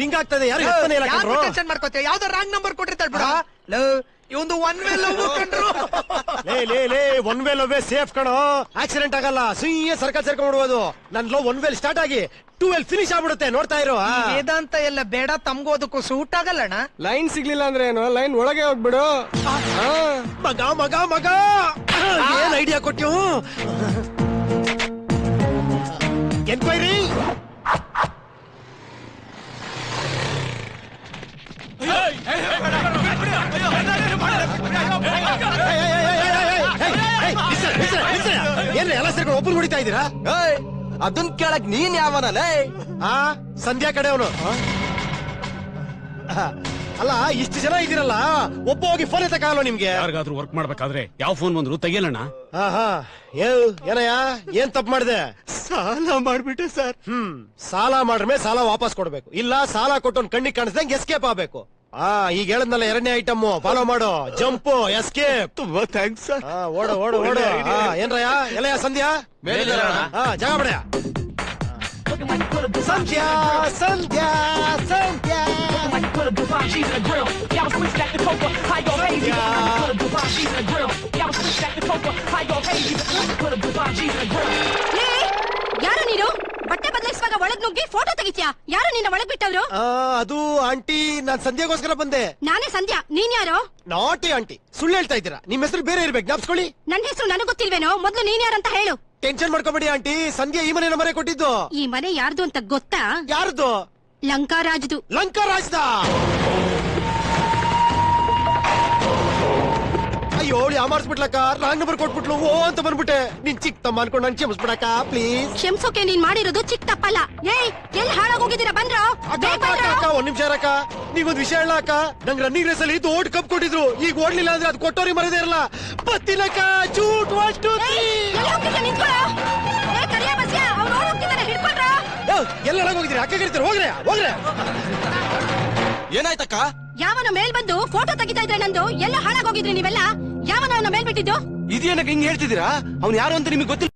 Ring ಆಗ್ತದೆ. ಯಾರು ಎತ್ತಾನೆ ಇಲ್ಲ ಕಣ್ರು. ಟೆನ್ಷನ್ ಮಾಡ್ಕೋತೀಯ? ಯಾವ್ದೋ ರಾಂಗ್ ನಂಬರ್ ಕೊಟ್ಟಿರ್ತಾಳ ಬಿಡ. ಇವಂದು ಒನ್ ವೇ ಲವ್ ಕಂಡ್ರು. ಲೇ ಒನ್ ವೇ ಲವ್ ಸೇಫ್ ಕಣೋ. ಆಕ್ಸಿಡೆಂಟ್ ಆಗಲ್ಲ, ಸುಯ್ಯ ಸರ್ಕಲ್ ಸೇರ್ಕೊಂಡ್ಬಿಡ್ಬೋದು. ನನ್ ಲವ್ ಒನ್ ವೇಲ್ ಸ್ಟಾರ್ಟ್ ಆಗಿ 2 ವೇಲ್ ಫಿನಿಶ್ ಆಗ್ಬಿಡುತ್ತೆ. ನೋಡ್ತಾ ಇರೋ. ವೇದಾಂತ ಎಲ್ಲ ಬೇಡ, ತಮ್ಗೋದಕ್ಕೂ ಸೂಟ್ ಆಗಲ್ಲಣ್ಣ. ಲೈನ್ ಸಿಗ್ಲಿಲ್ಲ ಅಂದ್ರೆ ಏನು, ಲೈನ್ ಒಳಗೆ ಹೋಗ್ಬಿಡು. ಮಗ ಮಗ ಮಗ ಏನ್ ಐಡಿಯಾ ಕೊಟ್ಟು. ಎನ್ಕ್ವೈರಿ ಏನ್ರಿ ಎಲ್ಲ ಸೇರ್ಕೊಂಡು ಒಬ್ಬರು ಹೊಡಿತಾ ಇದ್ದೀರಾ? ಅದನ್ ಕೇಳಕ್ ನೀನ್ ಯಾವನಲ್ಲೇ? ಸಂಧ್ಯಾ ಕಡೆ ಅವನು. ಅಲ್ಲ, ಇಷ್ಟು ಜನ ಇದ್ದೀರಲ್ಲ, ಒಬ್ಬ ಹೋಗಿ ಫೋನ್ ಎತ್ತಕ್ಕಾಗಲ್ಲ ನಿಮ್ಗೆ? ಯಾರಿಗಾದ್ರೂ ವರ್ಕ್ ಮಾಡ್ಬೇಕಾದ್ರೆ ಯಾವ ಫೋನ್ ಬಂದ್ರು ತೆಗಿಯಲ್ಲಣ್ಣ. ಏನಯ್ಯ, ಏನ್ ತಪ್ಪು ಮಾಡಿದೆ? ಸಾಲ ಮಾಡ್ಬಿಟ್ಟೆ ಸರ್. ಸಾಲ ಮಾಡ್ರೆ ಸಾಲ ವಾಪಸ್ ಕೊಡ್ಬೇಕು, ಇಲ್ಲ ಸಾಲ ಕೊಟ್ಟೊಂದ್ ಕಣ್ಣಿಗೆ ಕಾಣಿಸ್ದಂಗೆ ಎಸ್ಕೇಪ್ ಆಗ್ಬೇಕು. ಈಗ ಹೇಳದ್ನಲ್ಲ, 2ನೇ ಐಟಮ್ ಫಾಲೋ ಮಾಡು. Jump, escape. ತುಂಬಾ ಥ್ಯಾಂಕ್ಸ್ ಸರ್. ಓಡು ಓಡು ಓಡು. ಏನ್ರಯ್ಯ ಎಲ್ಲಯ್ಯ ಸಂಧ್ಯಾ? ಜಾಗ ಬಿಡಯ್ಯ. ಸಂಧ್ಯಾ ಸಂಧ್ಯಾ ಸಂಧ್ಯಾ ಯಾರು ನೀನು? ಬಟ್ಟೆ ಬದಲಿಸುವಾಗ ಒಳಗ್ ನುಗ್ಗಿ ಫೋಟೋ ತೆಗಿತ್ಯಾ? ಯಾರು ನಿನ್ನ ಒಳಗ್ ಬಿಟ್ಟವ್ರು? ಅದು ಆಂಟಿ, ನಾನ್ ಸಂಧ್ಯಾಗೋಸ್ಕರ ಬಂದೆ. ನಾನೇ ಸಂಧ್ಯಾ. ನೀನ್ ಯಾರು? ನಾಟಿ ಆಂಟಿ, ಸುಳ್ಳು ಹೇಳ್ತಾ ಇದ್ದೀರಾ. ನಿಮ್ ಹೆಸರು ಬೇರೆ ಇರ್ಬೇಕು, ಜ್ಞಾಪಿಸ್ಕೊಳ್ಳಿ. ನನ್ ಹೆಸರು ನನಗ್ ಗೊತ್ತಿಲ್ವೇನೋ? ಮೊದ್ಲು ನೀನ್ ಯಾರಂತ ಹೇಳು. ಟೆನ್ಷನ್ ಮಾಡ್ಕೊಬೇಡಿ ಆಂಟಿ, ಸಂಧ್ಯಾ ಈ ಮನೆ ಮರೆ ಕೊಟ್ಟಿದ್ದು. ಈ ಮನೆ ಯಾರ್ದು ಅಂತ ಗೊತ್ತಾ? ಯಾರ್ದು? ಲಂಕಾರಾಜ್ದು. ಲಂಕಾರಾಜ್ದ? ಅಯ್ಯೋ, ಯಾಮಾರ್ಸ್ಬಿಟ್ಲಕ್ಕ, ರಾಂಗ್ ನಂಬರ್ ಕೊಟ್ಬಿಟ್ಲು. ಓ ಅಂತ ಬಂದ್ಬಿಟ್ಟೆ. ನೀನ್ ಚಿಕ್ಕ ತಮ್ಮ ಅನ್ಕೊಂಡು ನನ್ ಕ್ಷಮಿಸ್ಬಿಡಕ್ಕ ಪ್ಲೀಸ್. ಕ್ಷಮಿಸೋಕೆ ನೀನ್ ಮಾಡಿರೋದು ಚಿಕ್ಕ ತಪ್ಪಲ್ಲ. ಏಯ್, ಎಲ್ಲಿ ಹಾಳಾಗೋಗಿದ್ದೀರಾ? ಬಂದ್ರೋ? ಒಂದ್ ನಿಮಿಷ ಅಕ್ಕ, ನೀವೊಂದ್ ವಿಷಯ ಹೇಳ ಅಕ್ಕ. ನಂಗ್ ರನ್ನಿಂಗ್ ರೇಸ್ ಅಲ್ಲಿ ದೊಡ್ಡ ಕಪ್ ಕೊಟ್ಟಿದ್ರು. ಈಗ ಓಡ್ಲಿಲ್ಲ ಅಂದ್ರೆ ಅದು ಕೊಟ್ಟೋರಿ ಮರದೇ ಇರಲ್ಲ. ಬತ್ತಿನಕ್ಕ, ಚೂಟ್ ವಾಷ್ಟು. ಎಲ್ಲ ಹೋಗಿದ್ರಿ? ಅಕ್ಕ ಕರಿತೀರ, ಹೋಗ್ರೆ ಹೋಗ್ರೆ. ಏನಾಯ್ತಕ್ಕ? ಯಾವನ ಮೇಲ್ ಬಂದು ಫೋಟೋ ತೆಗಿತಾ ಇದ್ರೆ ನಂದು. ಎಲ್ಲ ಹಾಳಾಗೋಗಿದ್ರಿ ನೀವೆಲ್ಲ. ಯಾವನ ಅವನ ಮೇಲ್ ಬಿಟ್ಟಿದ್ದು? ಇದೇನಕ್ಕೆ ಹಿಂಗ್ ಹೇಳ್ತಿದ್ದೀರಾ? ಅವ್ನು ಯಾರು ಅಂತ ನಿಮಗೆ ಗೊತ್ತಿಲ್ಲ?